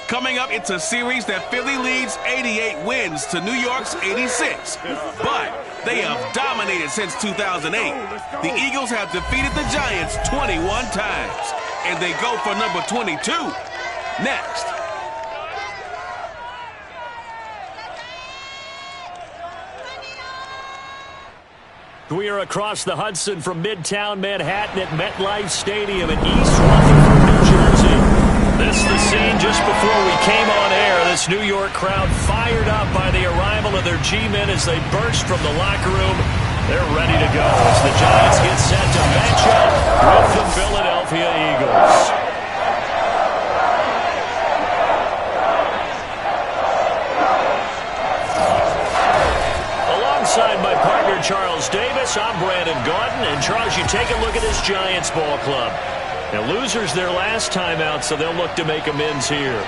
Coming up, it's a series that Philly leads 88 wins to New York's 86. But they have dominated since 2008. The Eagles have defeated the Giants 21 times. And they go for number 22 next. We are across the Hudson from Midtown Manhattan at MetLife Stadium in East Rutherford, New Jersey. This is the scene just before we came on air. This New York crowd fired up by the arrival of their G-men as they burst from the locker room. They're ready to go as the Giants get set to match up with the Philadelphia Eagles. Alongside my partner Charles Davis, I'm Brandon Gaudin. And Charles, you take a look at this Giants ball club. Now, losers their last time out, so they'll look to make amends here.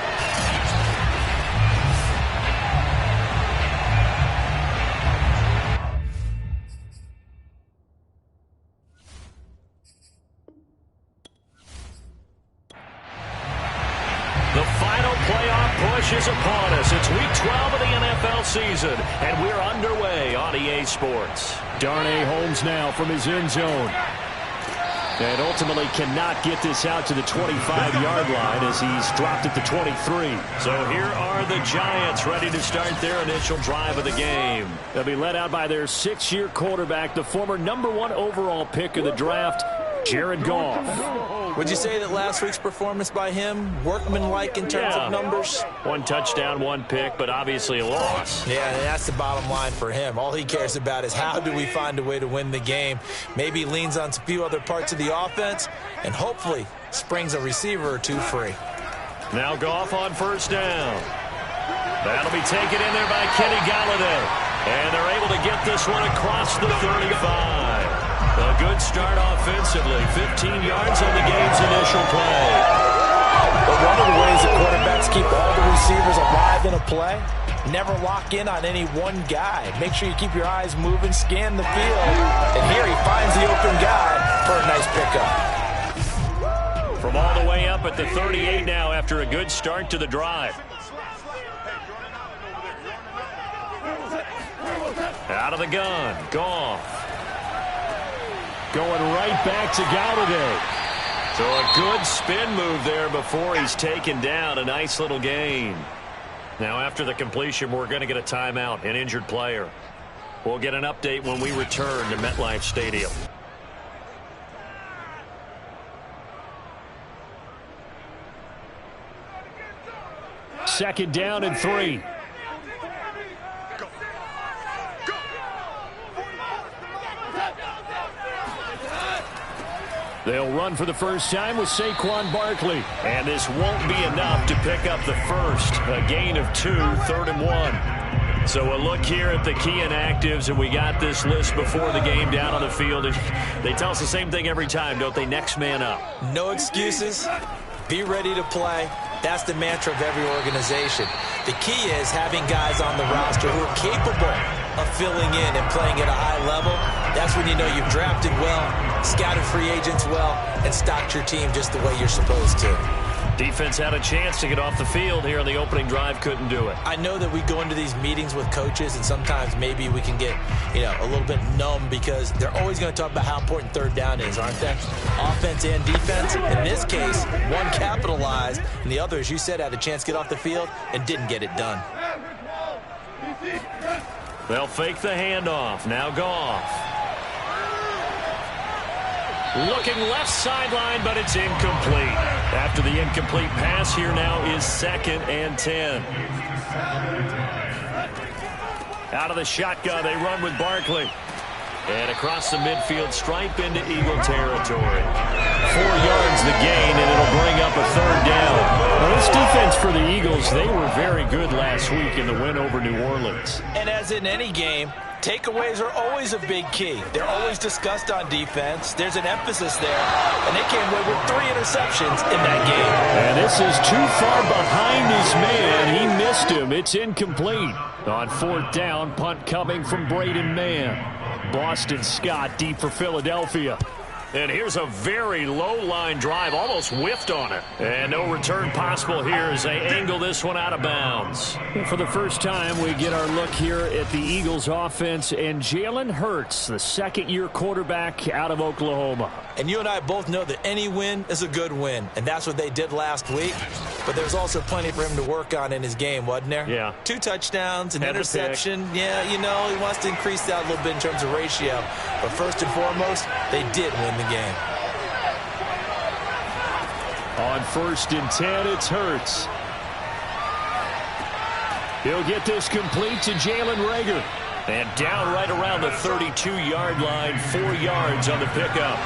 The final playoff push is upon us. It's week 12 of the NFL season, and we're underway on EA Sports. Darnay Holmes now from his end zone. And ultimately cannot get this out to the 25-yard line as he's dropped at the 23. So here are the Giants ready to start their initial drive of the game. They'll be led out by their 6-year quarterback, the former #1 overall pick of the draft, Jared Goff. Would you say that last week's performance by him, workmanlike in terms of numbers? 1 touchdown, 1 pick, but obviously a loss. Yeah, and that's the bottom line for him. All he cares about is how do we find a way to win the game. Maybe leans on a few other parts of the offense, and hopefully springs a receiver or two free. Now Goff on first down. That'll be taken in there by Kenny Galladay. And they're able to get this one across the 35. A good start offensively. 15 yards on the game's initial play. But one of the ways that quarterbacks keep all the receivers alive in a play, never lock in on any one guy. Make sure you keep your eyes moving, scan the field. And here he finds the open guy for a nice pickup. From all the way up at the 38 now after a good start to the drive. Out of the gun. Goff. Going right back to Galladay. So a good spin move there before he's taken down. A nice little gain. Now after the completion, we're going to get a timeout, an injured player. We'll get an update when we return to MetLife Stadium. Second down and 3. They'll run for the first time with Saquon Barkley. And this won't be enough to pick up the first. A gain of 2, 3rd and 1. So a look here at the key inactives, and we got this list before the game down on the field. They tell us the same thing every time, don't they? Next man up. No excuses. Be ready to play. That's the mantra of every organization. The key is having guys on the roster who are capable of filling in and playing at a high level. That's when you know you've drafted well, scouted free agents well, and stocked your team just the way you're supposed to. Defense had a chance to get off the field here on the opening drive, couldn't do it. I know that we go into these meetings with coaches, and sometimes maybe we can get, a little bit numb because they're always going to talk about how important third down is, aren't they? Offense and defense. In this case, one capitalized, and the other, as you said, had a chance to get off the field and didn't get it done. They'll fake the handoff. Now Goff. Looking left sideline, but it's incomplete. After the incomplete pass, here now is 2nd and 10. Out of the shotgun, they run with Barkley. And across the midfield stripe into Eagle territory. 4 yards the gain, and it'll bring up a 3rd down. Now, this defense for the Eagles, they were very good last week in the win over New Orleans. And as in any game, takeaways are always a big key. They're always discussed on defense. There's an emphasis there, and they came away with 3 interceptions in that game. And this is too far behind his man. He missed him. It's incomplete. On 4th down, punt coming from Braden Mann. Boston Scott deep for Philadelphia. And here's a very low-line drive, almost whiffed on it. And no return possible here as they angle this one out of bounds. For the first time, we get our look here at the Eagles offense and Jalen Hurts, the second-year quarterback out of Oklahoma. And you and I both know that any win is a good win, and that's what they did last week. But there's also plenty for him to work on in his game, wasn't there? Yeah. 2 touchdowns, an Header interception. Yeah, you know, he wants to increase that a little bit in terms of ratio. But first and foremost, they did win the game. On 1st and 10, it's Hurts. He'll get this complete to Jalen Reagor. And down right around the 32-yard line, 4 yards on the pickup.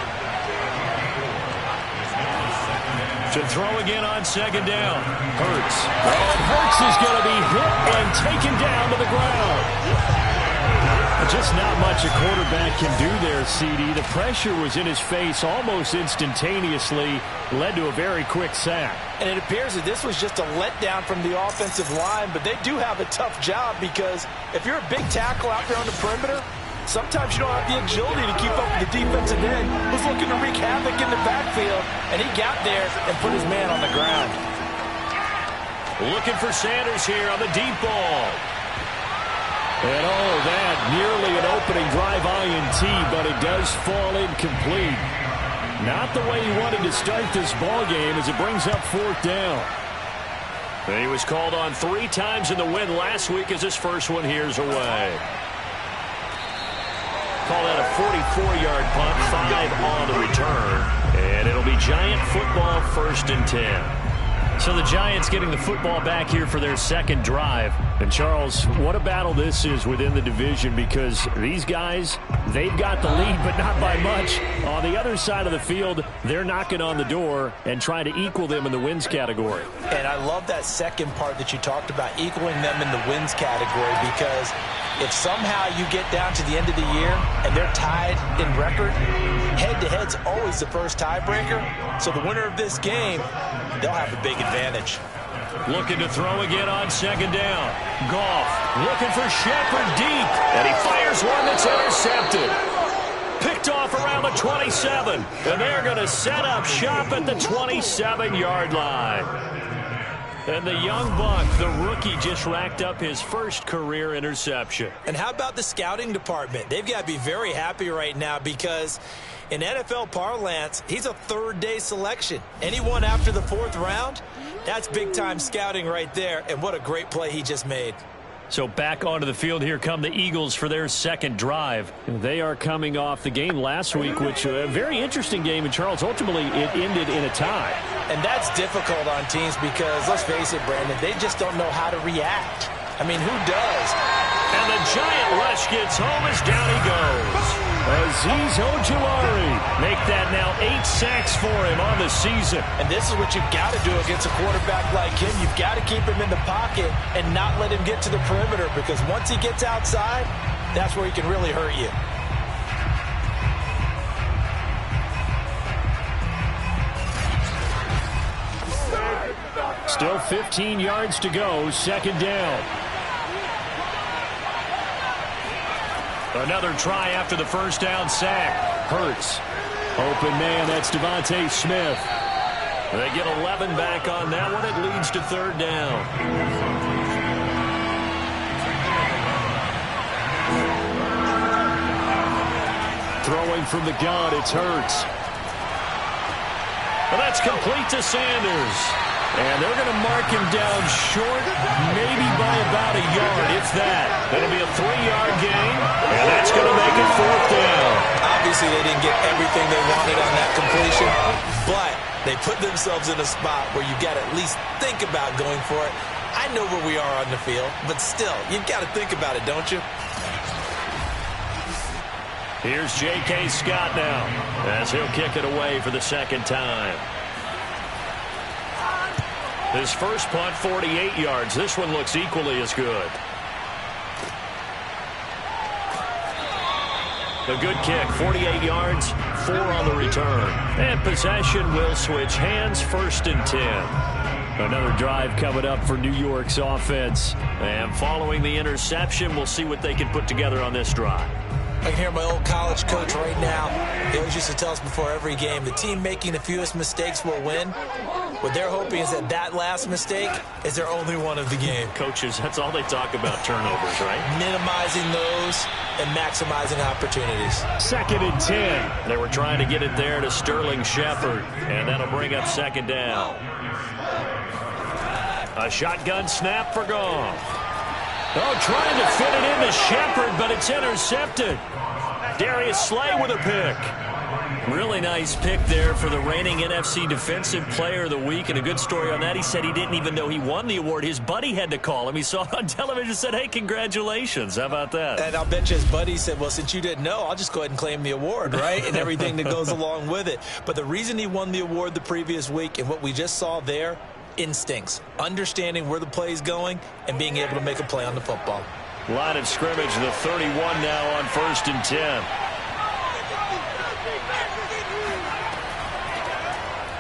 To throw again on 2nd down. Hurts. And Hurts is going to be hit and taken down to the ground. Just not much a quarterback can do there, CD. The pressure was in his face almost instantaneously, led to a very quick sack. And it appears that this was just a letdown from the offensive line, but they do have a tough job because if you're a big tackle out there on the perimeter, sometimes you don't have the agility to keep up with the defensive end who's looking to wreak havoc in the backfield, and he got there and put his man on the ground. Looking for Sanders here on the deep ball. And all of that, nearly an opening drive INT, but it does fall incomplete. Not the way he wanted to start this ball game as it brings up 4th down. He was called on 3 times in the win last week as his first one here's away. Call that a 44-yard punt, 5 on the return. And it'll be Giant football, 1st and 10. So the Giants getting the football back here for their second drive. And Charles, what a battle this is within the division because these guys, they've got the lead, but not by much. On the other side of the field, they're knocking on the door and trying to equal them in the wins category. And I love that second part that you talked about, equaling them in the wins category, because if somehow you get down to the end of the year and they're tied in record, head-to-head's always the first tiebreaker. So the winner of this game, they'll have a big advantage. Looking to throw again on 2nd down. Goff looking for Shepard deep. And he fires one that's intercepted. Picked off around the 27. And they're going to set up shop at the 27-yard line. And the young buck, the rookie, just racked up his first career interception. And how about the scouting department? They've got to be very happy right now because in NFL parlance, he's a 3rd-day selection. Anyone after the 4th round, that's big-time scouting right there. And what a great play he just made. So back onto the field, here come the Eagles for their second drive. They are coming off the game last week, which a very interesting game. And Charles, ultimately, it ended in a tie. And that's difficult on teams because, let's face it, Brandon, they just don't know how to react. I mean, who does? And the Giant rush gets home as down he goes. Azeez Ojulari make that now 8 sacks for him on the season. And this is what you've got to do against a quarterback like him. You've got to keep him in the pocket and not let him get to the perimeter, because once he gets outside, that's where he can really hurt you. Still 15 yards to go, 2nd down. Another try after the first down sack. Hurts. Open man, that's Devontae Smith. They get 11 back on that one. It leads to 3rd down. Throwing from the gun, it's Hurts. Well, that's complete to Sanders. And they're going to mark him down short, maybe by about a yard, if that. It'll be a 3-yard gain, and that's going to make it 4th down. Obviously, they didn't get everything they wanted on that completion, but they put themselves in a spot where you got to at least think about going for it. I know where we are on the field, but still, you've got to think about it, don't you? Here's J.K. Scott now, as he'll kick it away for the 2nd time. His first punt, 48 yards. This one looks equally as good. A good kick, 48 yards, 4 on the return. And possession will switch hands, 1st and 10. Another drive coming up for New York's offense. And following the interception, we'll see what they can put together on this drive. I can hear my old college coach right now. He always used to tell us before every game, the team making the fewest mistakes will win. What they're hoping is that that last mistake is their only one of the game. Coaches, that's all they talk about, turnovers, right? Minimizing those and maximizing opportunities. 2nd and 10. They were trying to get it there to Sterling Shepard, and that'll bring up 2nd down. A shotgun snap for Goff. Oh, trying to fit it into Shepard, but it's intercepted. Darius Slay with a pick. Really nice pick there for the reigning NFC Defensive Player of the Week, and a good story on that. He said he didn't even know he won the award. His buddy had to call him. He saw it on television and said, hey, congratulations. How about that? And I'll bet you his buddy said, well, since you didn't know, I'll just go ahead and claim the award, right? And everything that goes along with it. But the reason he won the award the previous week and what we just saw there, instincts, understanding where the play is going and being able to make a play on the football. Line of scrimmage, the 31 now on 1st and 10.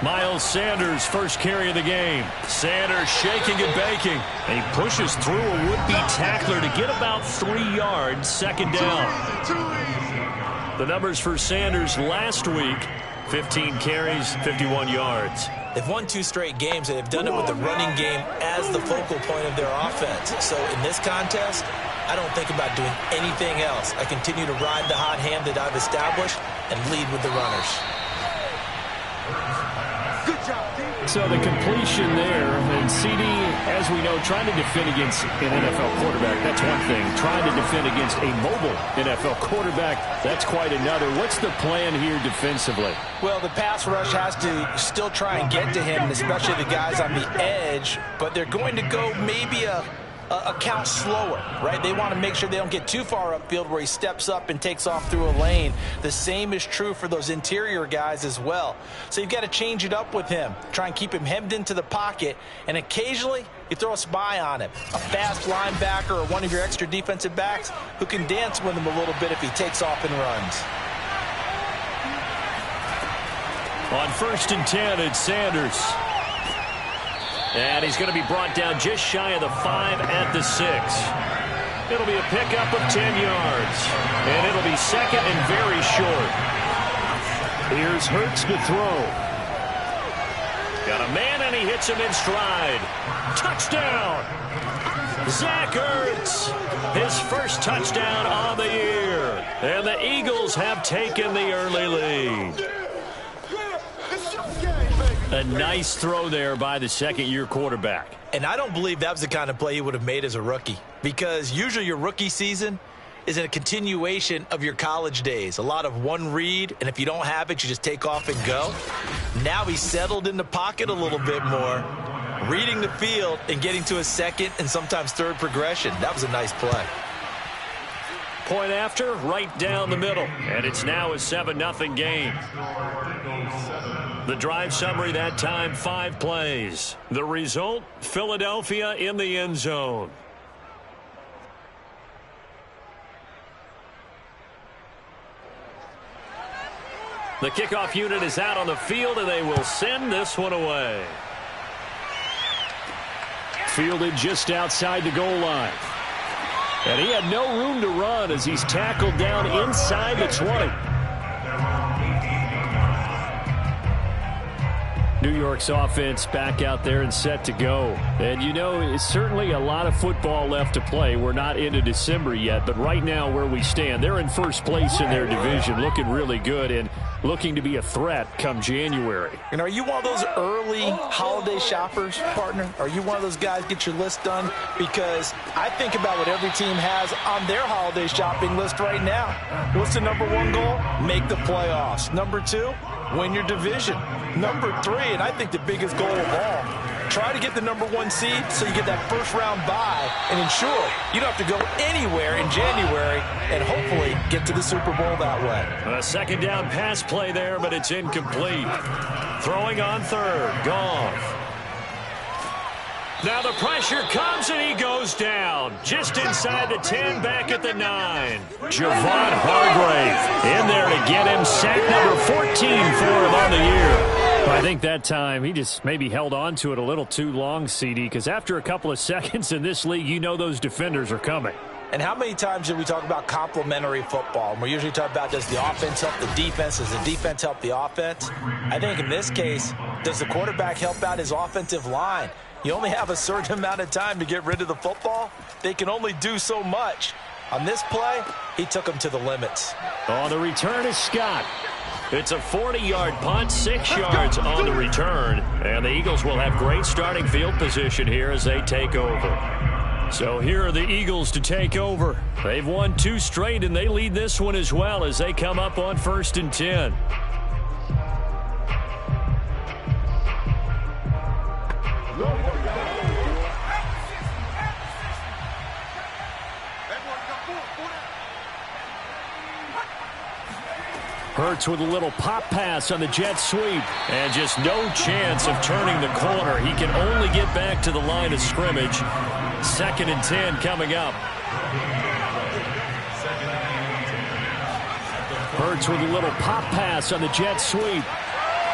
Miles Sanders, first carry of the game. Sanders shaking and baking. And he pushes through a would-be tackler to get about 3 yards. 2nd down. The numbers for Sanders last week, 15 carries, 51 yards. They've won 2 straight games, and they've done it with the running game as the focal point of their offense. So in this contest, I don't think about doing anything else. I continue to ride the hot hand that I've established and lead with the runners. So the completion there, and CD, as we know, trying to defend against an NFL quarterback, that's one thing. Trying to defend against a mobile NFL quarterback, that's quite another. What's the plan here defensively? Well, the pass rush has to still try and get to him, especially the guys on the edge, but they're going to go maybe a count slower, right? They want to make sure they don't get too far upfield where he steps up and takes off through a lane. The same is true for those interior guys as well. So you've got to change it up with him. Try and keep him hemmed into the pocket, and occasionally you throw a spy on him. A fast linebacker or one of your extra defensive backs who can dance with him a little bit if he takes off and runs. On 1st and 10, it's Sanders. And he's going to be brought down just shy of the 5 at the 6. It'll be a pickup of 10 yards. And it'll be 2nd and very short. Here's Hurts to throw. Got a man, and he hits him in stride. Touchdown! Zach Ertz, his first touchdown on the year. And the Eagles have taken the early lead. A nice throw there by the second-year quarterback. And I don't believe that was the kind of play he would have made as a rookie, because usually your rookie season is a continuation of your college days. A lot of one read, and if you don't have it, you just take off and go. Now he's settled in the pocket a little bit more, reading the field and getting to a second and sometimes third progression. That was a nice play. Point after, right down the middle. And it's now a 7-0 game. The drive summary that time, 5 plays. The result, Philadelphia in the end zone. The kickoff unit is out on the field, and they will send this one away. Fielded just outside the goal line. And he had no room to run as he's tackled down inside the 20. New York's offense back out there and set to go. And, you know, it's certainly a lot of football left to play. We're not into December yet, but right now where we stand, they're in first place in their division, looking really good and looking to be a threat come January. And are you one of those early holiday shoppers, partner? Are you one of those guys get your list done? Because I think about what every team has on their holiday shopping list right now. What's the number 1 goal? Make the playoffs. Number 2, win your division. Number 3, and I think the biggest goal of all, try to get the number 1 seed so you get that first round bye and ensure you don't have to go anywhere in January and hopefully get to the Super Bowl that way. A second down pass play there, but it's incomplete. Throwing on third, Goff. Now the pressure comes and he goes down. Just inside the 10, back at the 9. Javon Hargrave in there to get him. Sack number 14 for him on the year. I think that time he just maybe held on to it a little too long, CD, because after a couple of seconds in this league, you know those defenders are coming. And how many times do we talk about complementary football? And we're usually talking about, does the offense help the defense? Does the defense help the offense? I think in this case, does the quarterback help out his offensive line? You only have a certain amount of time to get rid of the football. They can only do so much. On this play, he took them to the limits. On the return is Scott. It's a 40-yard punt, 6 yards on the return. And the Eagles will have great starting field position here as they take over. So here are the Eagles to take over. They've won 2 straight, and they lead this one as well as they come up on 1st and 10. Hurts with a little pop pass on the jet sweep. And just no chance of turning the corner. He can only get back to the line of scrimmage. 2nd and 10 coming up. Hurts with a little pop pass on the jet sweep.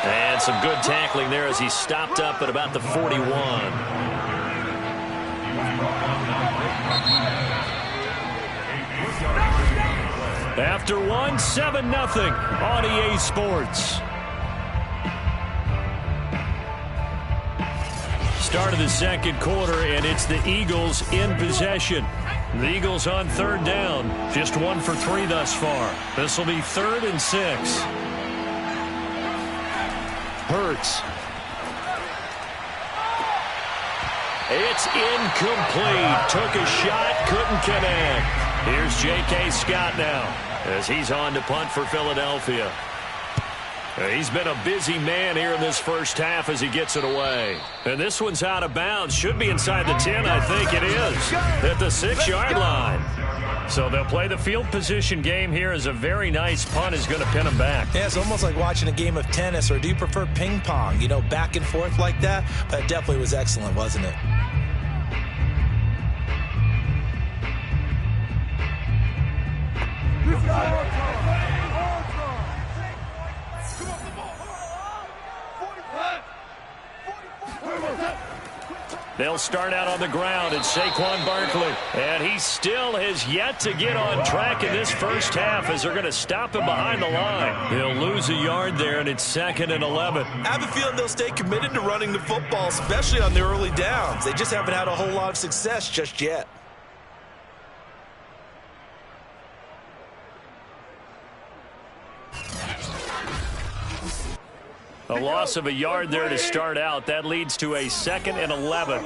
And some good tackling there as he stopped up at about the 41. After 1, 7-0 on EA Sports. Start of the 2nd quarter, and it's the Eagles in possession. The Eagles on 3rd down. Just 1 for 3 thus far. This will be 3rd and 6. Hurts. It's incomplete. Took a shot, couldn't connect. Here's J.K. Scott now as he's on to punt for Philadelphia. He's been a busy man here in this first half as he gets it away. And this one's out of bounds. Should be inside the 10, I think it is, at the 6-yard line. So they'll play the field position game here as a very nice punt is going to pin them back. Yeah, it's almost like watching a game of tennis, or do you prefer ping pong? You know, back and forth like that? That definitely was excellent, wasn't it? They'll start out on the ground. It's Saquon Barkley. And he still has yet to get on track in this first half as they're going to stop him behind the line. He'll lose a yard there, and it's 2nd and 11. I have a feeling they'll stay committed to running the football, especially on the early downs. They just haven't had a whole lot of success just yet. A loss of a yard there to start out. That leads to a 2nd and 11.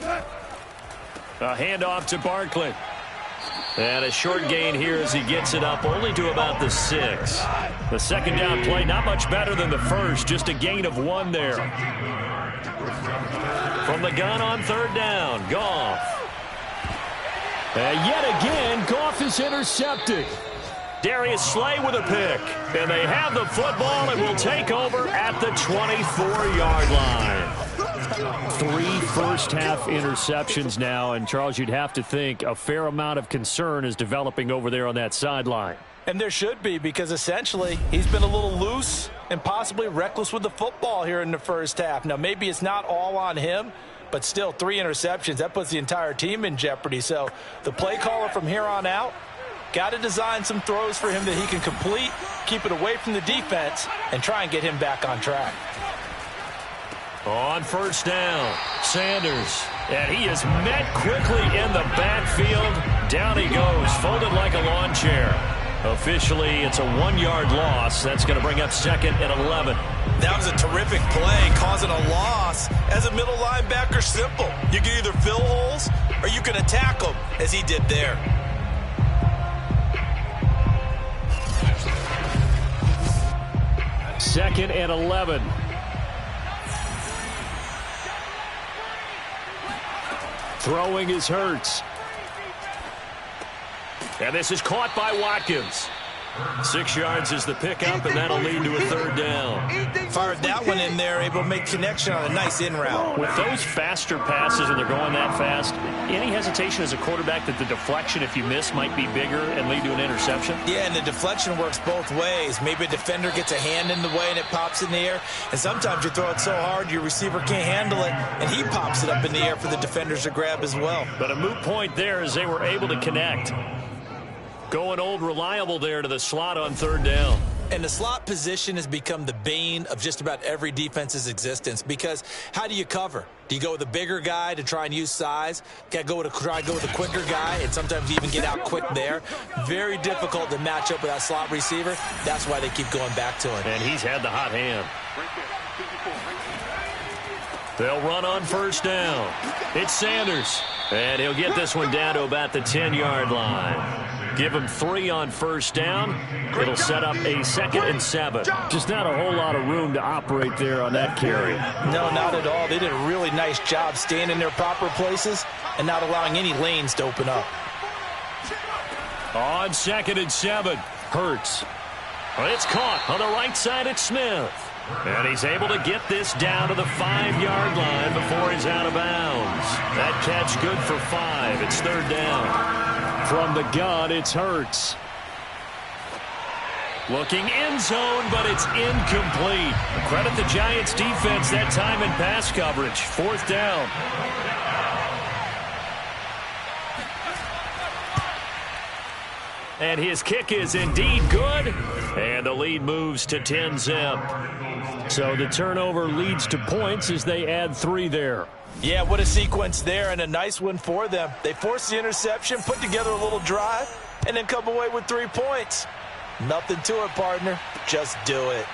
A handoff to Barkley. And a short gain here as he gets it up only to about the 6. The 2nd down play, not much better than the first. Just a gain of 1 there. From the gun on 3rd down, Goff. And yet again, Goff is intercepted. Darius Slay with a pick. And they have the football and will take over at the 24-yard line. 3 first-half interceptions now. And, Charles, you'd have to think a fair amount of concern is developing over there on that sideline. And there should be, because essentially he's been a little loose and possibly reckless with the football here in the first half. Now, maybe it's not all on him, but still 3 interceptions. That puts the entire team in jeopardy. So the play caller from here on out, got to design some throws for him that he can complete, keep it away from the defense, and try and get him back on track. On 1st down, Sanders. And he is met quickly in the backfield. Down he goes, folded like a lawn chair. Officially, it's a 1-yard loss. That's going to bring up 2nd and 11. That was a terrific play, causing a loss. As a middle linebacker, simple. You can either fill holes or you can attack them, as he did there. 2nd and 11. Throwing is Hurts. And this is caught by Watkins. 6 yards is the pickup, and that'll lead to a third down. Fired that one in there, able to make connection on a nice in route. With those faster passes and they're going that fast, any hesitation as a quarterback that the deflection, if you miss, might be bigger and lead to an interception? Yeah, and the deflection works both ways. Maybe a defender gets a hand in the way and it pops in the air, and sometimes you throw it so hard your receiver can't handle it, and he pops it up in the air for the defenders to grab as well. But a moot point there as they were able to connect. Going old reliable there to the slot on third down. And the slot position has become the bane of just about every defense's existence, because how do you cover? Do you go with a bigger guy to try and use size? Got to try to go with a quicker guy, and sometimes you even get out quick there. Very difficult to match up with that slot receiver. That's why they keep going back to him. And he's had the hot hand. They'll run on first down. It's Sanders. And he'll get this one down to about the 10-yard line. Give him 3 on first down. It'll set up a 2nd and 7. Just not a whole lot of room to operate there on that carry. No, not at all. They did a really nice job staying in their proper places and not allowing any lanes to open up. On 2nd and 7, Hurts. It's caught on the right side at Smith. And he's able to get this down to the 5-yard line before he's out of bounds. That catch good for 5. It's third down. From the gun, it's Hurts. Looking end zone, but it's incomplete. Credit the Giants defense that time in pass coverage. Fourth down. And his kick is indeed good. And the lead moves to 10-zip. So the turnover leads to points as they add 3 there. Yeah, what a sequence there, and a nice one for them. They forced the interception, put together a little drive, and then come away with 3 points. Nothing to it, partner. Just do it.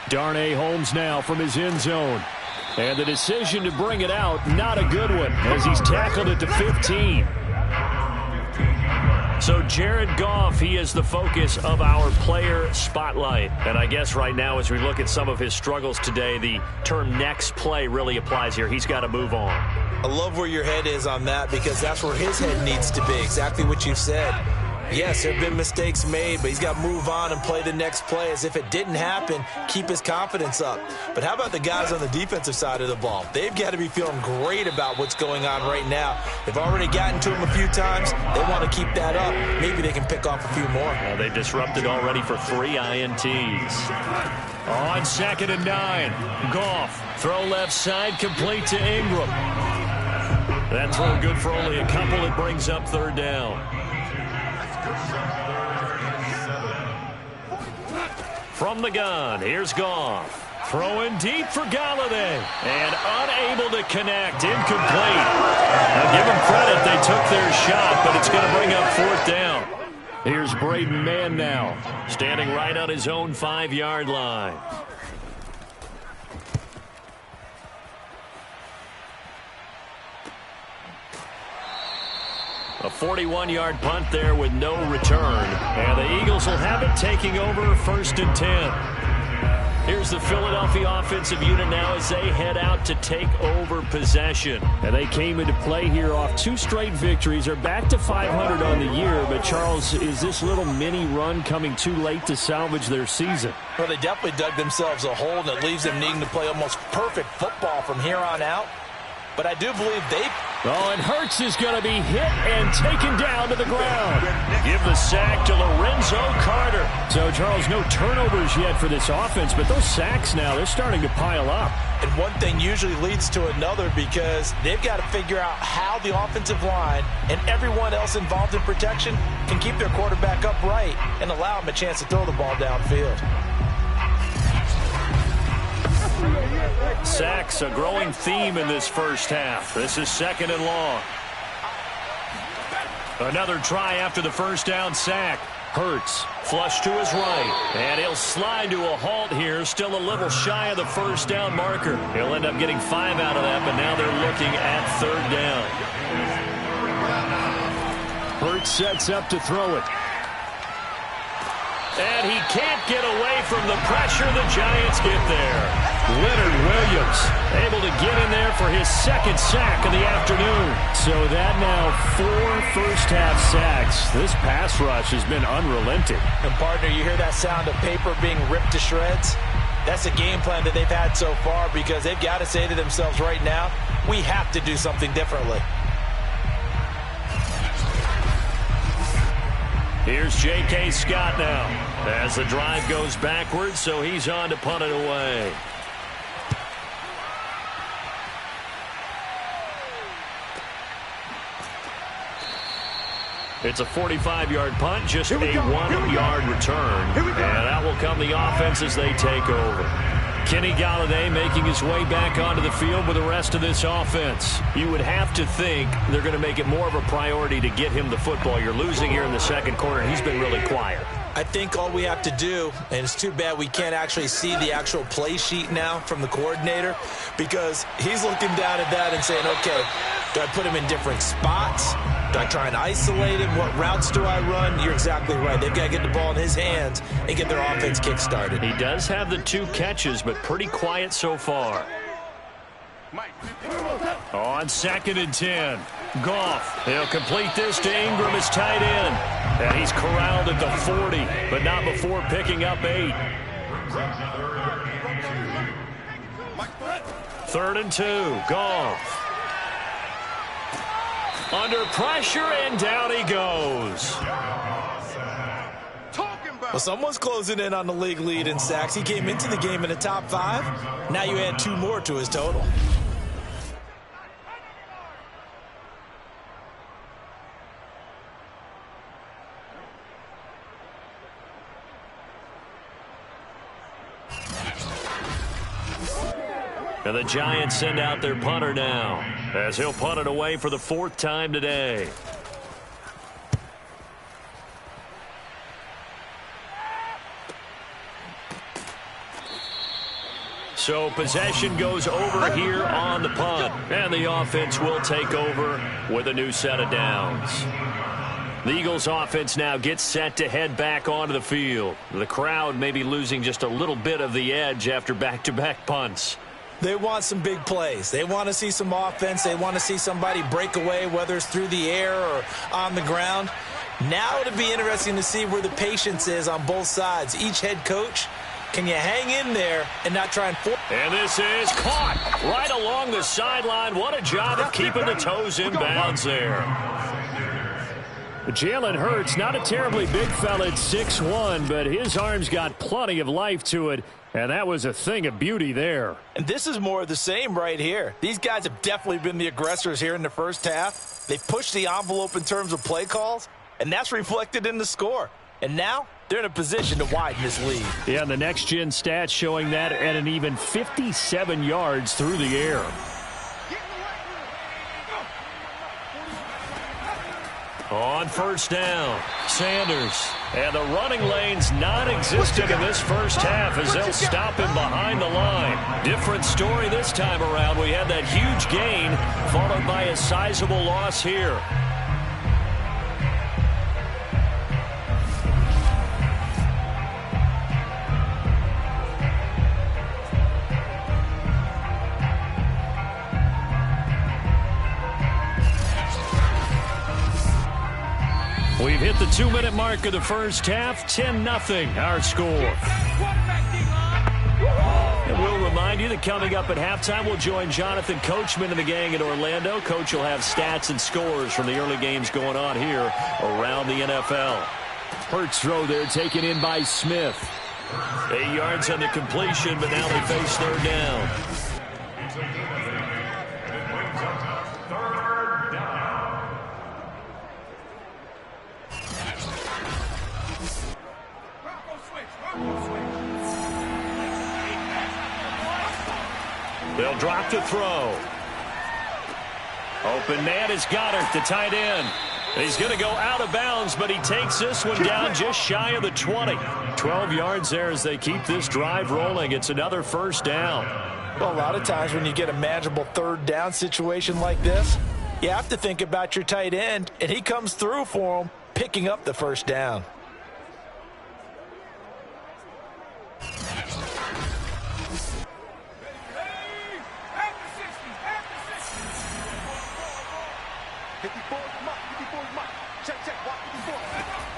Darnay Holmes now from his end zone. And the decision to bring it out, not a good one, as he's tackled at the 15. So Jared Goff, he is the focus of our player spotlight. And I guess right now as we look at some of his struggles today, the term next play really applies here. He's got to move on. I love where your head is on that, because that's where his head needs to be. Exactly what you said. Yes, there have been mistakes made, but he's got to move on and play the next play as if it didn't happen, keep his confidence up. But how about the guys on the defensive side of the ball? They've got to be feeling great about what's going on right now. They've already gotten to him a few times. They want to keep that up. Maybe they can pick off a few more. Well, they disrupted already for 3 INTs. On 2nd and 9, Goff, throw left side, complete to Ingram. That throw good for only a couple. It brings up third down. From the gun, here's Goff. Throwing deep for Galladay. And unable to connect. Incomplete. Now give them credit. They took their shot, but it's going to bring up fourth down. Here's Braden Mann now, standing right on his own 5-yard line. A 41-yard punt there with no return. And the Eagles will have it, taking over 1st and 10. Here's the Philadelphia offensive unit now as they head out to take over possession. And they came into play here off 2 straight victories. They're back to 500 on the year. But, Charles, is this little mini run coming too late to salvage their season? Well, they definitely dug themselves a hole that leaves them needing to play almost perfect football from here on out. But I do believe they've... Oh, and Hurts is going to be hit and taken down to the ground. Give the sack to Lorenzo Carter. So, Charles, no turnovers yet for this offense, but those sacks now, they're starting to pile up. And one thing usually leads to another, because they've got to figure out how the offensive line and everyone else involved in protection can keep their quarterback upright and allow him a chance to throw the ball downfield. Sacks, a growing theme in this first half. This is 2nd and long. Another try after the first down sack. Hurts, flush to his right. And he'll slide to a halt here, still a little shy of the first down marker. He'll end up getting 5 out of that, but now they're looking at third down. Hurts sets up to throw it. And he can't get away from the pressure. The Giants get there. Leonard Williams able to get in there for his second sack of the afternoon. So that now 4 first-half sacks. This pass rush has been unrelenting. And, partner, you hear that sound of paper being ripped to shreds? That's a game plan that they've had so far because they've got to say to themselves right now, we have to do something differently. Here's J.K. Scott now as the drive goes backwards, so he's on to punt it away. It's a 45-yard punt, just a 1-yard return. And out will come the offense as they take over. Kenny Golladay making his way back onto the field with the rest of this offense. You would have to think they're going to make it more of a priority to get him the football. You're losing here in the second quarter, and he's been really quiet. I think all we have to do, and it's too bad we can't actually see the actual play sheet now from the coordinator, because he's looking down at that and saying, okay, do I put him in different spots? Do I try and isolate him? What routes do I run? You're exactly right. They've got to get the ball in his hands and get their offense kick-started. He does have the 2 catches, but pretty quiet so far. On 2nd and 10, Goff. He'll complete this to Ingram, his tight end. And he's corralled at the 40, but not before picking up 8. 3rd and 2, Goff. Under pressure, and down he goes. Well, someone's closing in on the league lead in sacks. He came into the game in the top 5. Now you add 2 more to his total. And the Giants send out their punter now, as he'll punt it away for the 4th time today. So possession goes over here on the punt, and the offense will take over with a new set of downs. The Eagles offense now gets set to head back onto the field. The crowd may be losing just a little bit of the edge after back-to-back punts. They want some big plays. They want to see some offense. They want to see somebody break away, whether it's through the air or on the ground. Now it'll be interesting to see where the patience is on both sides. Each head coach, can you hang in there and not try and force? And this is caught right along the sideline. What a job of keeping the toes in bounds there. Jalen Hurts, not a terribly big fella at 6'1", but his arm's got plenty of life to it, and that was a thing of beauty there. And this is more of the same right here. These guys have definitely been the aggressors here in the first half. They've pushed the envelope in terms of play calls, and that's reflected in the score. And now they're in a position to widen this lead. Yeah, and the next-gen stats showing that at an even 57 yards through the air. On 1st down, Sanders. And the running lane's non-existent in this first half as they'll stop him behind the line. Different story this time around. We had that huge gain followed by a sizable loss here. We've hit the 2-minute mark of the first half, 10-0 our score. And we'll remind you that coming up at halftime, we'll join Jonathan Coachman and the gang in Orlando. Coach will have stats and scores from the early games going on here around the NFL. Hurts throw there taken in by Smith. 8 yards on the completion, but now they face 3rd down. They'll drop to throw. Open man is Goddard, the tight end. He's going to go out of bounds, but he takes this one down just shy of the 20. 12 yards there as they keep this drive rolling. It's another 1st down. Well, a lot of times when you get a manageable 3rd down situation like this, you have to think about your tight end, and he comes through for him, picking up the 1st down.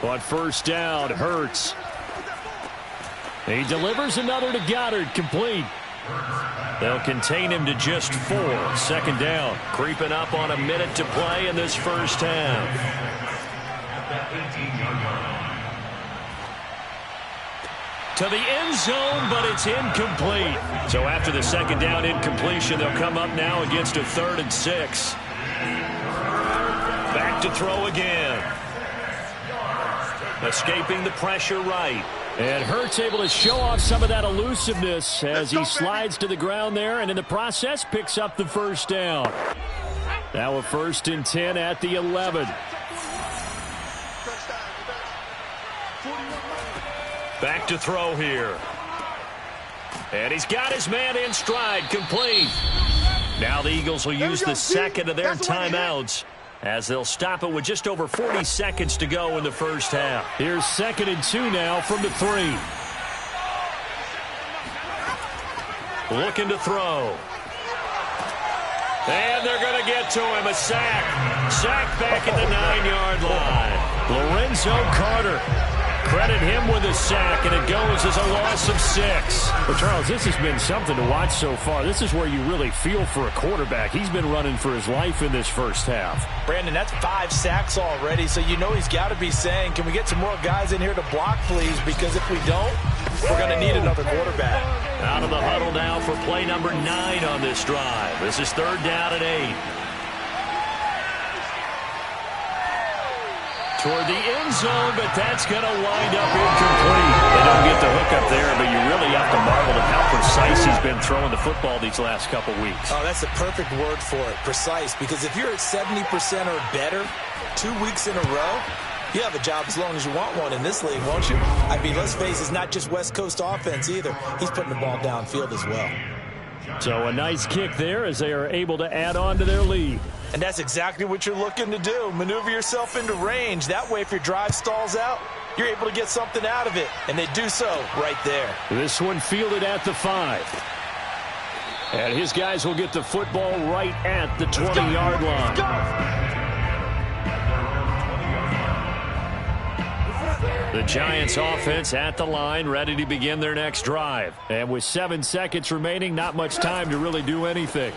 On first down, Hurts. He delivers another to Goddard, complete. They'll contain him to just 4. Second down. Creeping up on a minute to play in this first half. To the end zone, but it's incomplete. So after the second down incompletion, they'll come up now against a 3rd and 6. Back to throw again. Escaping the pressure right. And Hurts able to show off some of that elusiveness as he slides to the ground there, and in the process picks up the first down. Now a 1st and 10 at the 11. Back to throw here. And he's got his man in stride, complete. Now the Eagles will use the second of their timeouts as they'll stop it with just over 40 seconds to go in the first half. Here's 2nd and 2 now from the 3. Looking to throw. And they're going to get to him. A sack. Sack back at the 9-yard line. Lorenzo Carter. Credit him with a sack, and it goes as a loss of 6. Well, Charles, this has been something to watch so far. This is where you really feel for a quarterback. He's been running for his life in this first half. Brandon, that's 5 sacks already, so you know he's got to be saying, can we get some more guys in here to block, please? Because if we don't, we're going to need another quarterback. Out of the huddle now for play number 9 on this drive. This is 3rd down and 8. Toward the end zone, but that's going to wind up incomplete. They don't get the hook up there, but you really have to marvel at how precise he's been throwing the football these last couple weeks. Oh, that's the perfect word for it, precise, because if you're at 70% or better 2 weeks in a row, you have a job as long as you want one in this league, won't you? I mean, let's face it, it's not just West Coast offense either. He's putting the ball downfield as well. So a nice kick there as they are able to add on to their lead. And that's exactly what you're looking to do. Maneuver yourself into range. That way, if your drive stalls out, you're able to get something out of it. And they do so right there. This one fielded at the 5. And his guys will get the football right at the 20-yard line. The Giants offense at the line, ready to begin their next drive. And with 7 seconds remaining, not much time to really do anything.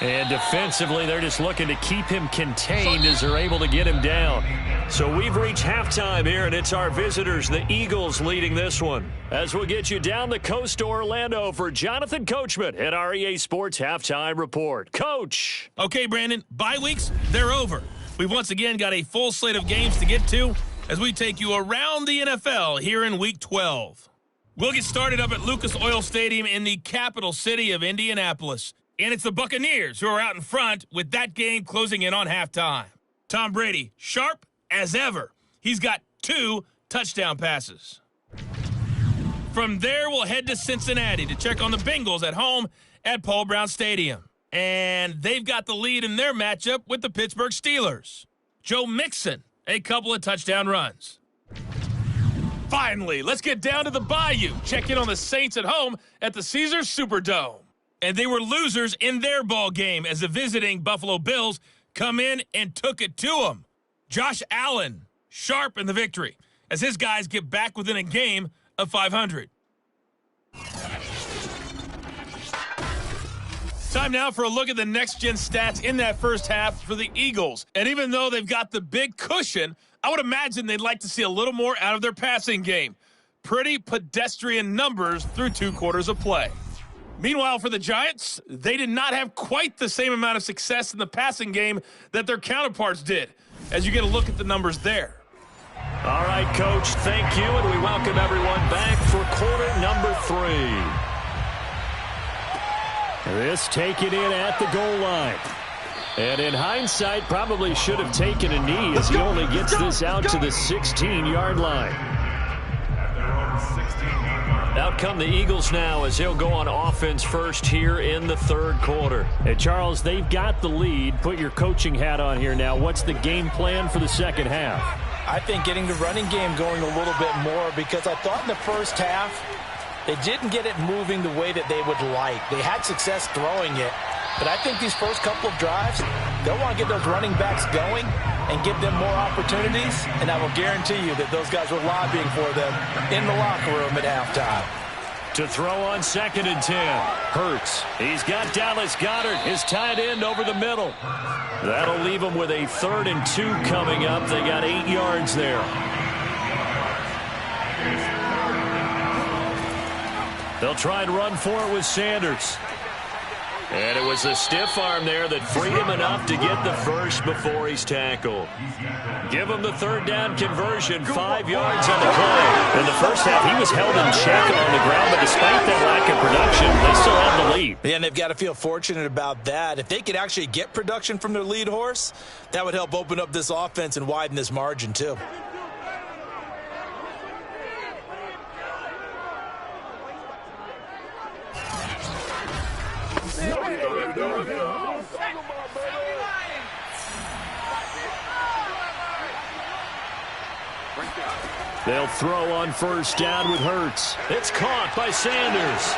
And defensively, they're just looking to keep him contained as they're able to get him down. So we've reached halftime here, and it's our visitors, the Eagles, leading this one. As we'll get you down the coast to Orlando for Jonathan Coachman at our EA Sports Halftime Report. Coach. Okay, Brandon, bye weeks, they're over. We've once again got a full slate of games to get to as we take you around the NFL here in Week 12. We'll get started up at Lucas Oil Stadium in the capital city of Indianapolis. And it's the Buccaneers who are out in front with that game closing in on halftime. Tom Brady, sharp as ever. He's got 2 touchdown passes. From there, we'll head to Cincinnati to check on the Bengals at home at Paul Brown Stadium. And they've got the lead in their matchup with the Pittsburgh Steelers. Joe Mixon, a couple of touchdown runs. Finally, let's get down to the Bayou. Check in on the Saints at home at the Caesars Superdome. And they were losers in their ball game as the visiting Buffalo Bills come in and took it to them. Josh Allen, sharp in the victory as his guys get back within a game of 500. Time now for a look at the next-gen stats in that first half for the Eagles. And even though they've got the big cushion, I would imagine they'd like to see a little more out of their passing game. Pretty pedestrian numbers through 2 quarters of play. Meanwhile, for the Giants, they did not have quite the same amount of success in the passing game that their counterparts did, as you get a look at the numbers there. All right, Coach, thank you, and we welcome everyone back for quarter number 3. This taken in at the goal line. And in hindsight, probably should have taken a knee as he only gets this out to the 16-yard line. Out come the Eagles now as they'll go on offense first here in the 3rd quarter. Hey, Charles, they've got the lead. Put your coaching hat on here now. What's the game plan for the second half? I think getting the running game going a little bit more because I thought in the first half they didn't get it moving the way that they would like. They had success throwing it, but I think these first couple of drives, they'll want to get those running backs going and give them more opportunities, and I will guarantee you that those guys were lobbying for them in the locker room at halftime. To throw on 2nd and 10. Hurts. He's got Dallas Goedert, his tight end, over the middle. That'll leave them with a 3rd and 2 coming up. They got 8 yards there. They'll try and run for it with Sanders. And it was a stiff arm there that freed him enough to get the first before he's tackled. Give him the 3rd down conversion, 5 yards on the play. In the first half, he was held in check on the ground, but despite that lack of production, they still have the lead. Yeah, and they've got to feel fortunate about that. If they could actually get production from their lead horse, that would help open up this offense and widen this margin too. They'll throw on 1st down with Hurts. It's caught by Sanders.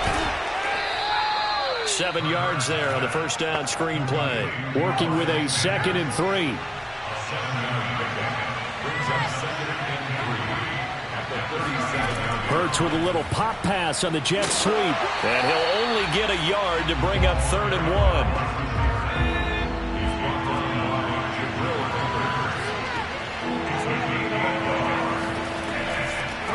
7 yards there on the 1st down screen play. Working with a 2nd and 3. Hurts with a little pop pass on the jet sweep. And he'll only get a yard to bring up 3rd and 1.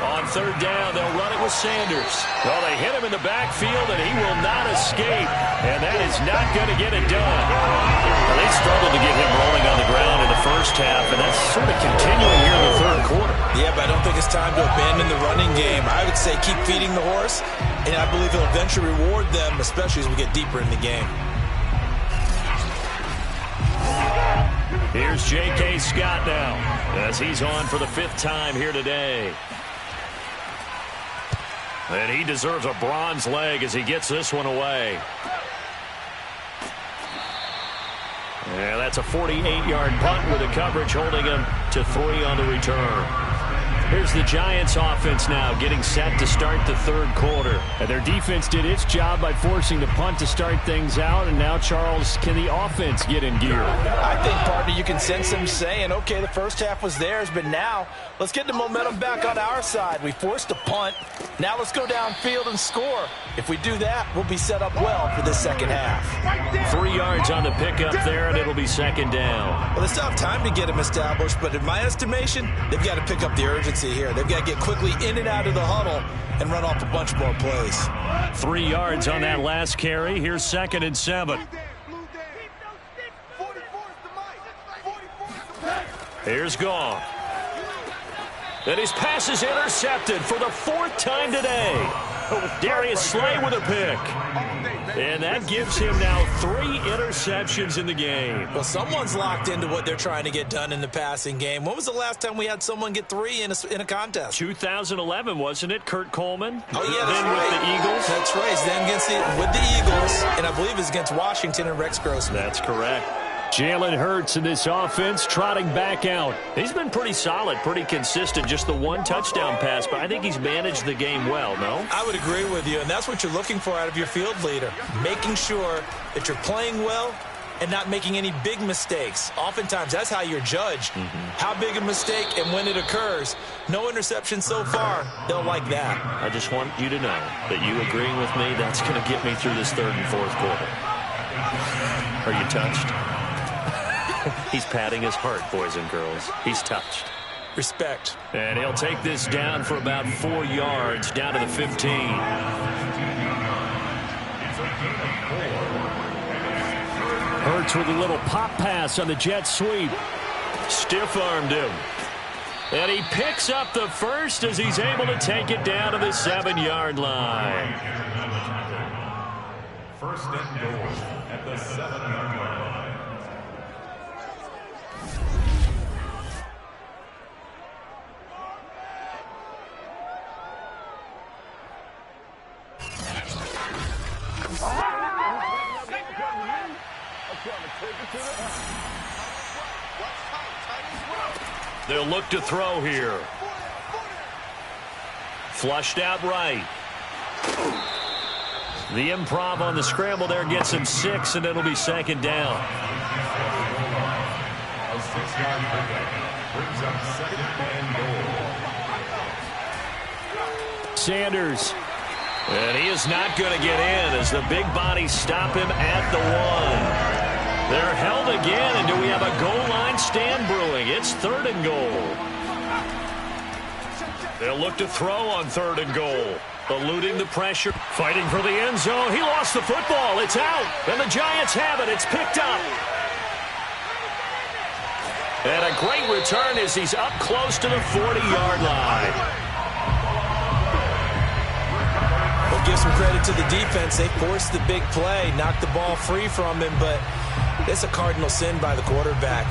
On 3rd down, they'll run it with Sanders. Well, they hit him in the backfield, and he will not escape. And that is not going to get it done. Well, they struggled to get him rolling on the ground in the first half, and that's sort of continuing here in the 3rd quarter. Yeah, but I don't think it's time to abandon the running game. I would say keep feeding the horse, and I believe he'll eventually reward them, especially as we get deeper in the game. Here's J.K. Scott now, as he's on for the 5th time here today. And he deserves a bronze leg as he gets this one away. Yeah, that's a 48-yard punt with the coverage holding him to 3 on the return. Here's the Giants offense now getting set to start the 3rd quarter. And their defense did its job by forcing the punt to start things out. And now, Charles, can the offense get in gear? I think, partner, you can sense them saying, okay, the first half was theirs, but now let's get the momentum back on our side. We forced a punt. Now let's go downfield and score. If we do that, we'll be set up well for this second half. 3 yards on the pickup there, and it'll be 2nd down. Well, they still have time to get him established, but in my estimation, they've got to pick up the urgency here. They've got to get quickly in and out of the huddle and run off a bunch more plays. 3 yards on that last carry. Here's 2nd and 7. Here's Gong. And his pass is intercepted for the 4th time today. Darius Slay with a pick. And that gives him now 3 interceptions in the game. Well, someone's locked into what they're trying to get done in the passing game. When was the last time we had someone get 3 in a contest? 2011, wasn't it? Kurt Coleman? Oh, yeah, that's then right. With the Eagles? That's right. Then with the Eagles, and I believe it's against Washington and Rex Grossman. That's correct. Jalen Hurts in this offense trotting back out. He's been pretty solid, pretty consistent. Just the 1 touchdown pass, but I think he's managed the game well, no? I would agree with you, and that's what you're looking for out of your field leader. Making sure that you're playing well and not making any big mistakes. Oftentimes, that's how you're judged. How big a mistake and when it occurs. No interception so far. They'll like that. I just want you to know that you agreeing with me, that's going to get me through this 3rd and 4th quarter. Are you touched? He's patting his heart, boys and girls. He's touched. Respect. And he'll take this down for about 4 yards, down to the 15. Hurts with a little pop pass on the jet sweep. Stiff-armed him. And he picks up the first as he's able to take it down to the 7-yard line. 1st and goal at the 7-yard line. They'll look to throw here. Flushed out right. The improv on the scramble there gets him 6, and it'll be 2nd down. 6-yard pickup. Brings up 2nd and goal. Sanders. And he is not going to get in as the big bodies stop him at the 1. They're held again, and do we have a goal line stand brewing? It's 3rd and goal. They'll look to throw on 3rd and goal. Eluding the pressure. Fighting for the end zone. He lost the football. It's out. And the Giants have it. It's picked up. And a great return as he's up close to the 40-yard line. We'll give some credit to the defense. They forced the big play, knocked the ball free from him, but it's a cardinal sin by the quarterback.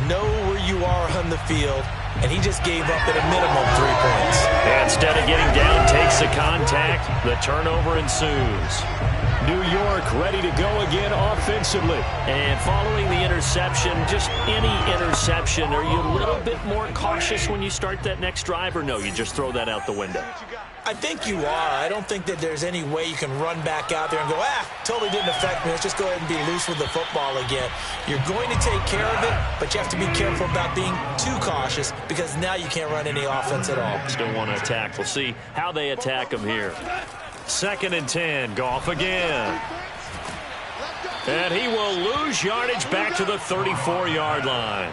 Know where you are on the field, and he just gave up at a minimum 3 points. Instead of getting down, takes the contact. The turnover ensues. New York ready to go again offensively. And following the interception, just any interception, are you a little bit more cautious when you start that next drive, or no, you just throw that out the window? I think you are. I don't think that there's any way you can run back out there and go, totally didn't affect me. Let's just go ahead and be loose with the football again. You're going to take care of it, but you have to be careful about being too cautious because now you can't run any offense at all. Still want to attack. We'll see how they attack him here. 2nd and 10. Goff again. And he will lose yardage back to the 34-yard line.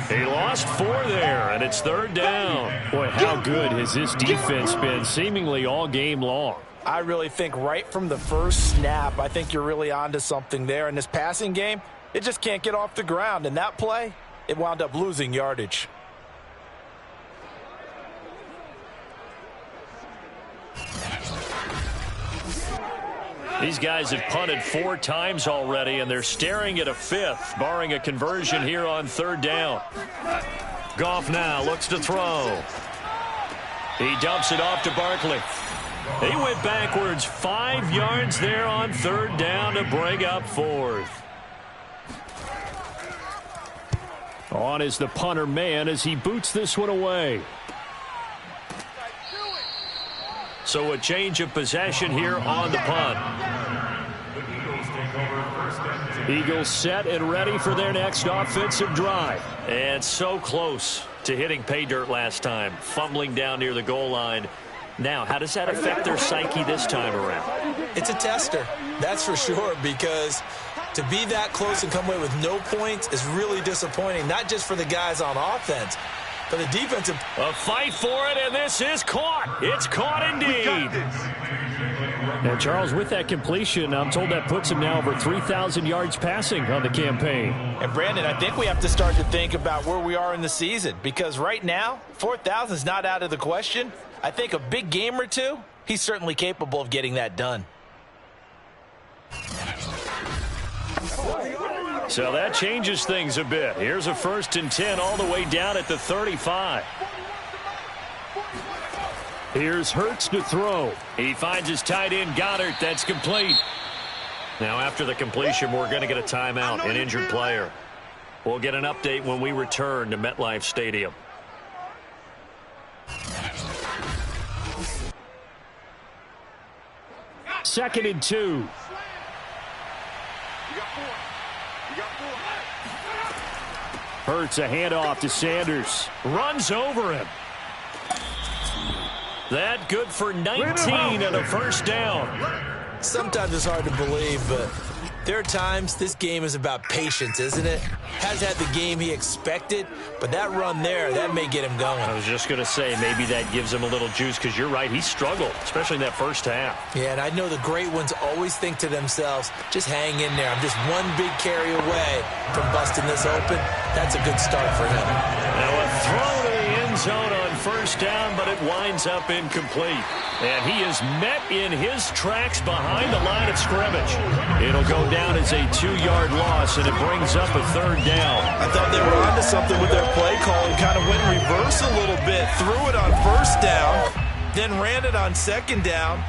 He lost 4 there, and it's 3rd down. Boy, how good has this defense been seemingly all game long? I really think right from the first snap, I think you're really onto something there. In this passing game, it just can't get off the ground. And that play, it wound up losing yardage. These guys have punted 4 times already, and they're staring at a 5th, barring a conversion here on 3rd down. Goff now looks to throw. He dumps it off to Barkley. He went backwards 5 yards there on 3rd down to bring up 4th. On is the punter man as he boots this one away. So a change of possession here on the punt. The Eagles take over 1st and 10. Eagles set and ready for their next offensive drive. And so close to hitting pay dirt last time, fumbling down near the goal line. Now, how does that affect their psyche this time around? It's a tester, that's for sure, because to be that close and come away with no points is really disappointing, not just for the guys on offense, but the defensive. A fight for it, and this is caught. It's caught indeed. Now, Charles, with that completion, I'm told that puts him now over 3,000 yards passing on the campaign. And, Brandon, I think we have to start to think about where we are in the season, because right now, 4,000 is not out of the question. I think a big game or two, he's certainly capable of getting that done. So that changes things a bit. Here's a 1st and 10 all the way down at the 35. Here's Hurts to throw. He finds his tight end Goddard. That's complete. Now after the completion, we're going to get a timeout, an injured player. We'll get an update when we return to MetLife Stadium. Second and 2. Hurts a handoff to Sanders. Runs over him. That good for 19 and a 1st down. Sometimes it's hard to believe, but there are times this game is about patience, isn't it? Has had the game he expected, but that run there, that may get him going. I was just going to say, maybe that gives him a little juice, because you're right, he struggled, especially in that 1st half. Yeah, and I know the great ones always think to themselves, just hang in there. I'm just one big carry away from busting this open. That's a good start for him. Now a throw to the end zone on 1st down, but it winds up incomplete. And he is met in his tracks behind the line of scrimmage. It'll go down as a 2-yard loss, and it brings up a 3rd down. I thought they were onto something with their play call and kind of went reverse a little bit. Threw it on 1st down, then ran it on 2nd down.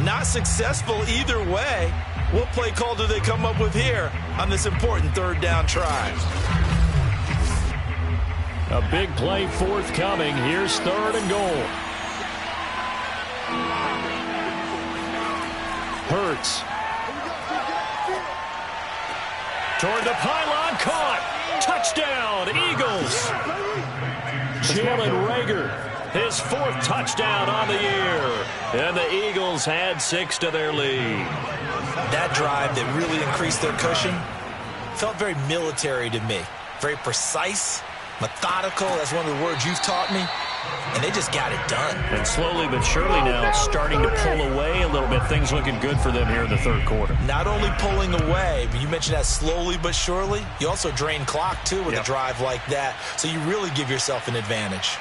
Not successful either way. What play call do they come up with here on this important 3rd down try? A big play forthcoming. Here's 3rd and goal. Hurts. Toward the pylon, caught. Touchdown, Eagles. Jalen Reagor, his 4th touchdown on the year. And the Eagles had 6 to their lead. That drive that really increased their cushion felt very military to me. Very precise, methodical. That's one of the words you've taught me. And they just got it done. And slowly but surely now starting to pull away a little bit. Things looking good for them here in the 3rd quarter. Not only pulling away, but you mentioned that slowly but surely. You also drain clock, too, with a drive like that. So you really give yourself an advantage.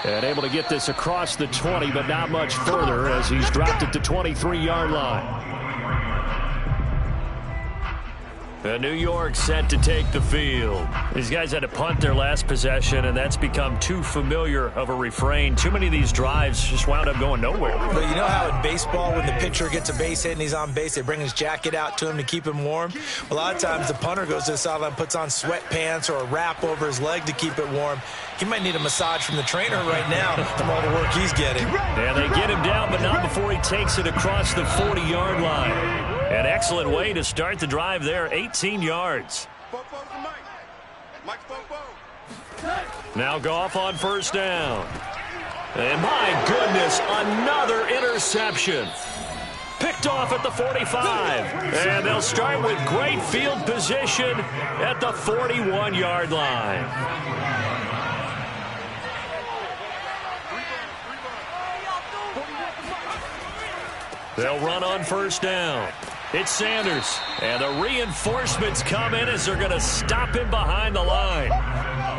And able to get this across the 20, but not much further as he's dropped it to 23-yard line. And New York set to take the field. These guys had to punt their last possession, and that's become too familiar of a refrain. Too many of these drives just wound up going nowhere. But you know how in baseball, when the pitcher gets a base hit and he's on base, they bring his jacket out to him to keep him warm? A lot of times the punter goes to the sideline, puts on sweatpants or a wrap over his leg to keep it warm. He might need a massage from the trainer right now from all the work he's getting. And they get him down, but not before he takes it across the 40-yard line. An excellent way to start the drive there, 18 yards. Now Goff on 1st down. And my goodness, another interception. Picked off at the 45. And they'll start with great field position at the 41-yard line. They'll run on 1st down. It's Sanders. And the reinforcements come in as they're going to stop him behind the line.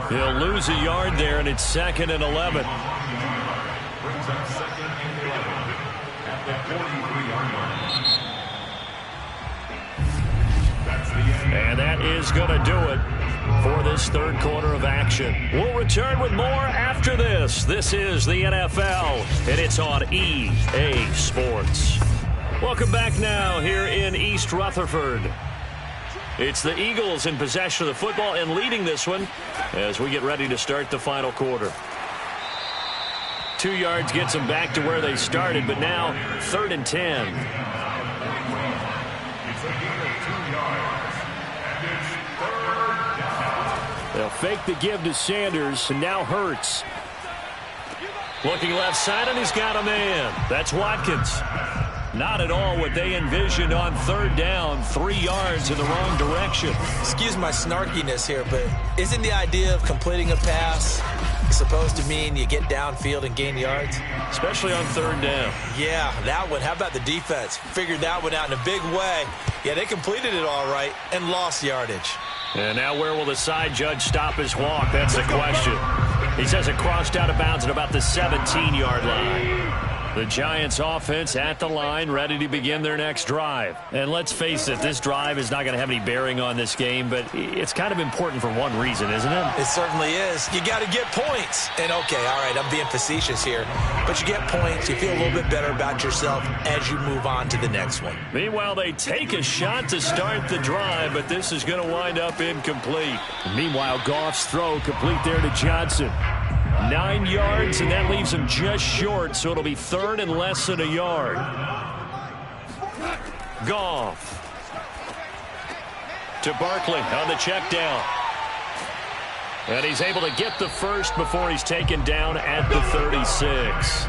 He'll lose a yard there, and it's 2nd and 11. Brings up 2nd and 11 at the 43-yard line. That's the end. And that is going to do it for this 3rd quarter of action. We'll return with more after this. This is the NFL, and it's on EA Sports. Welcome back now here in East Rutherford. It's the Eagles in possession of the football and leading this one as we get ready to start the final quarter. 2 yards gets them back to where they started, but now 3rd and 10. It's a gain of 2 yards, and it's 3rd down. They'll fake the give to Sanders, and now Hurts. Looking left side, and he's got a man. That's Watkins. Not at all what they envisioned on 3rd down. 3 yards in the wrong direction. Excuse my snarkiness here, but isn't the idea of completing a pass supposed to mean you get downfield and gain yards? Especially on 3rd down. Yeah, that one. How about the defense? Figured that one out in a big way. Yeah, they completed it all right and lost yardage. And now where will the side judge stop his walk? That's the question. He says it crossed out of bounds at about the 17-yard line. The Giants offense at the line, ready to begin their next drive. And let's face it, this drive is not going to have any bearing on this game, but it's kind of important for one reason, isn't it? It certainly is. You got to get points. And okay, all right, I'm being facetious here, but you get points, you feel a little bit better about yourself as you move on to the next one. Meanwhile, they take a shot to start the drive, but this is going to wind up incomplete. Meanwhile, Goff's throw complete there to Johnson. 9 yards, and that leaves him just short, so it'll be 3rd and less than a yard. Goff to Barkley on the check down. And he's able to get the first before he's taken down at the 36.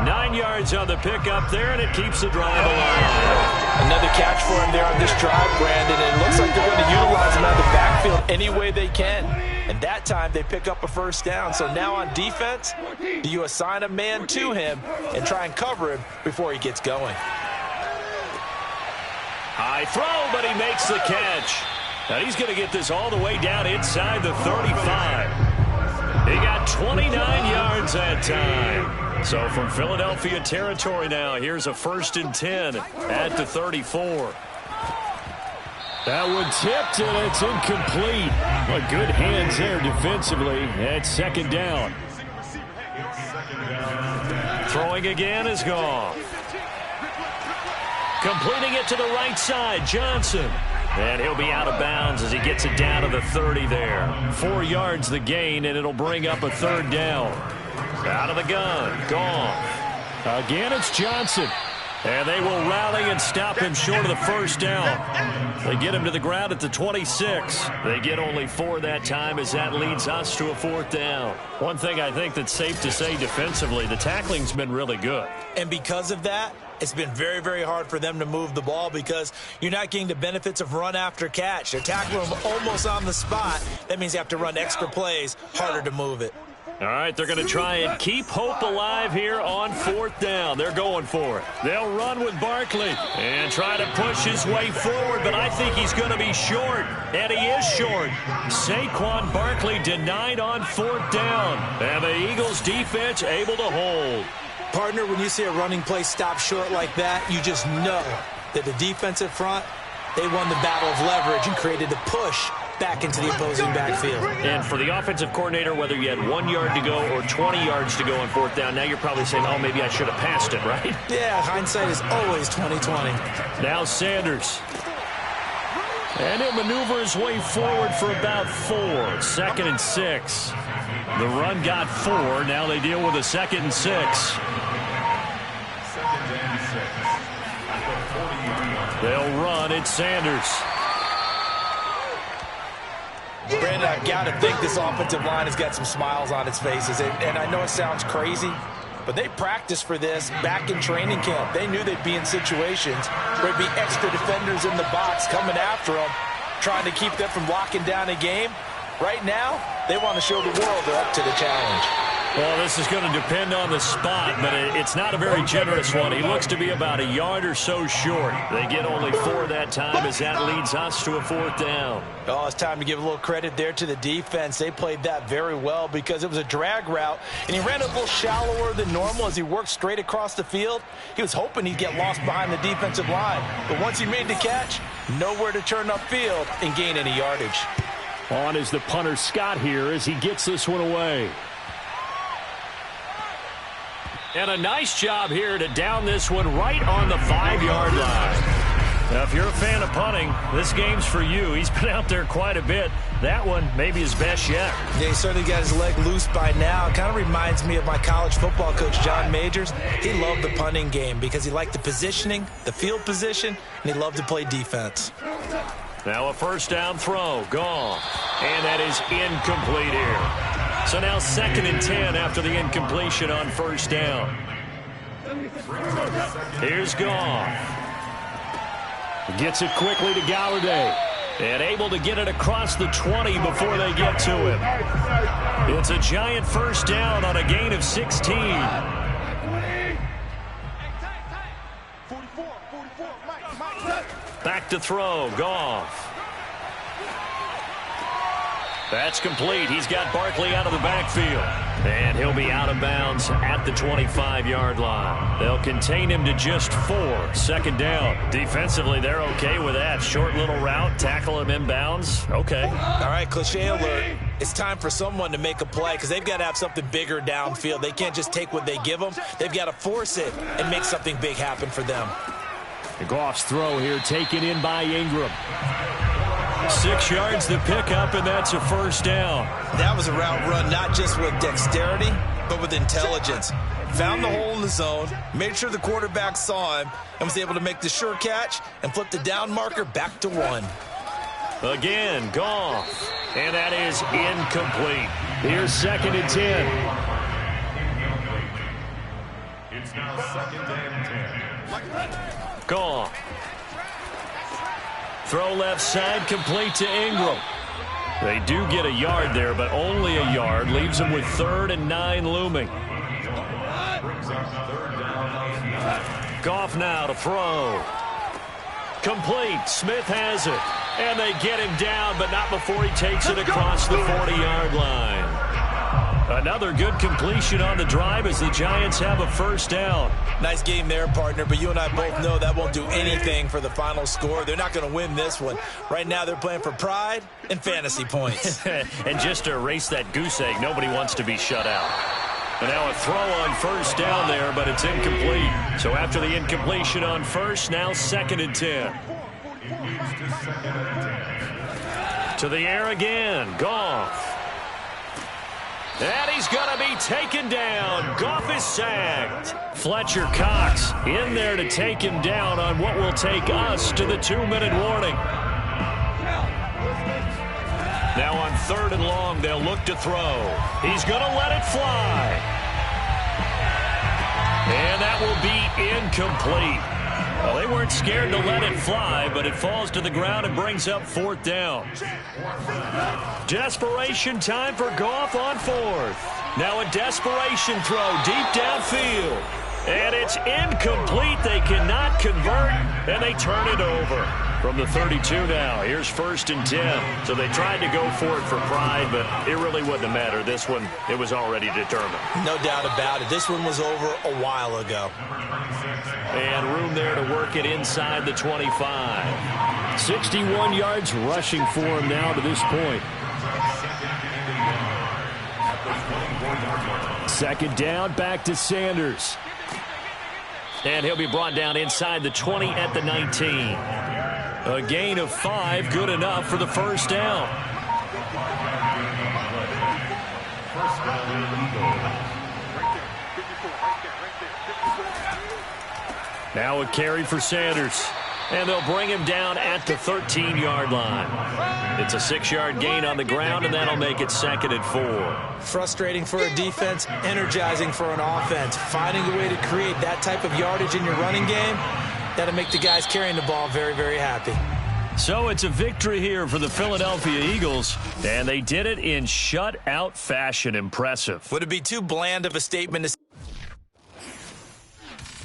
9 yards on the pickup there, and it keeps the drive alive. Another catch for him there on this drive, Brandon, and it looks like they're going to utilize him out of the backfield any way they can. And that time they pick up a 1st down. So now on defense, do you assign a man to him and try and cover him before he gets going? High throw, but he makes the catch. And he's going to get this all the way down inside the 35. He got 29 yards that time. So from Philadelphia territory now, here's a 1st and 10 at the 34. That one tipped, and it's incomplete. Well, good hands there defensively at 2nd down. Throwing again is Goff. Completing it to the right side, Johnson. And he'll be out of bounds as he gets it down to the 30 there. 4 yards the gain, and it'll bring up a 3rd down. Out of the gun, Goff. Again, it's Johnson. And they will rally and stop him short of the first down. They get him to the ground at the 26. They get only 4 that time as that leads us to a 4th down. One thing I think that's safe to say defensively, the tackling's been really good. And because of that, it's been very, very hard for them to move the ball because you're not getting the benefits of run after catch. They're tackling them almost on the spot. That means you have to run extra plays, harder to move it. All right, they're going to try and keep hope alive here on 4th down. They're going for it. They'll run with Barkley and try to push his way forward, but I think he's going to be short, and he is short. Saquon Barkley denied on 4th down, and the Eagles defense able to hold. Partner, when you see a running play stop short like that, you just know that the defensive front, they won the battle of leverage and created the push back into the opposing backfield. And for the offensive coordinator, whether you had 1 yard to go or 20 yards to go on 4th down, now you're probably saying, oh, maybe I should have passed it, right? Yeah, hindsight is always 20/20. Now Sanders. And he'll maneuver his way forward for about 4. 2nd and 6. The run got 4. Now they deal with a 2nd and 6. They'll run. It's Sanders. Brandon, I've got to think this offensive line has got some smiles on its faces. And I know it sounds crazy, but they practiced for this back in training camp. They knew they'd be in situations where there'd be extra defenders in the box coming after them, trying to keep them from locking down a game. Right now, they want to show the world they're up to the challenge. Well, this is going to depend on the spot, but it's not a very generous one. He looks to be about a yard or so short. They get only 4 that time as that leads us to a 4th down. Oh, it's time to give a little credit there to the defense. They played that very well because it was a drag route, and he ran a little shallower than normal as he worked straight across the field. He was hoping he'd get lost behind the defensive line, but once he made the catch, nowhere to turn upfield and gain any yardage. On is the punter Scott here as he gets this one away. And a nice job here to down this one right on the 5-yard line. Now, if you're a fan of punting, this game's for you. He's been out there quite a bit. That one maybe his best yet. Yeah, he certainly got his leg loose by now. It kind of reminds me of my college football coach, John Majors. He loved the punting game because he liked the positioning, the field position, and he loved to play defense. Now a 1st down throw, gone. And that is incomplete here. So now 2nd and 10 after the incompletion on 1st down. Here's Goff. Gets it quickly to Galladay. And able to get it across the 20 before they get to him. It's a giant 1st down on a gain of 16. Back to throw, Goff. That's complete. He's got Barkley out of the backfield. And he'll be out of bounds at the 25-yard line. They'll contain him to just 4. 2nd down. Defensively, they're okay with that. Short little route, tackle him inbounds. Okay. All right, cliche alert. It's time for someone to make a play because they've got to have something bigger downfield. They can't just take what they give them. They've got to force it and make something big happen for them. Goff's throw here taken in by Ingram. 6 yards to pick up, and that's a 1st down. That was a route run not just with dexterity, but with intelligence. Found the hole in the zone, made sure the quarterback saw him, and was able to make the sure catch and flip the down marker back to 1. Again, Goff. And that is incomplete. Here's 2nd and 10. It's now 2nd and 10. Goff. Throw left side, complete to Ingram. They do get a yard there, but only a yard. Leaves them with 3rd and 9 looming. Goff now to throw. Complete. Smith has it. And they get him down, but not before he takes it across the 40-yard line. Another good completion on the drive as the Giants have a 1st down. Nice game there, partner, but you and I both know that won't do anything for the final score. They're not going to win this one. Right now they're playing for pride and fantasy points. And just to erase that goose egg, nobody wants to be shut out. And now a throw on 1st down there, but it's incomplete. So after the incompletion on 1st, now 2nd and 10. To the air again, Goff. And he's going to be taken down. Goff is sacked. Fletcher Cox in there to take him down on what will take us to the 2-minute warning. Now on 3rd and long, they'll look to throw. He's going to let it fly. And that will be incomplete. Well, they weren't scared to let it fly, but it falls to the ground and brings up 4th down. Desperation time for Goff on 4th. Now a desperation throw deep downfield. And it's incomplete. They cannot convert, and they turn it over. From the 32 now, here's 1st and 10. So they tried to go for it for pride, but it really wouldn't have mattered. This one, it was already determined. No doubt about it. This one was over a while ago. And room there to work it inside the 25. 61 yards rushing for him now to this point. 2nd down, back to Sanders. And he'll be brought down inside the 20 at the 19. A gain of 5, good enough for the 1st down. Now a carry for Sanders. And they'll bring him down at the 13-yard line. It's a 6-yard gain on the ground, and that'll make it 2nd and 4. Frustrating for a defense, energizing for an offense. Finding a way to create that type of yardage in your running game, that'll make the guys carrying the ball very, very happy. So it's a victory here for the Philadelphia Eagles, and they did it in shutout fashion. Impressive. Would it be too bland of a statement to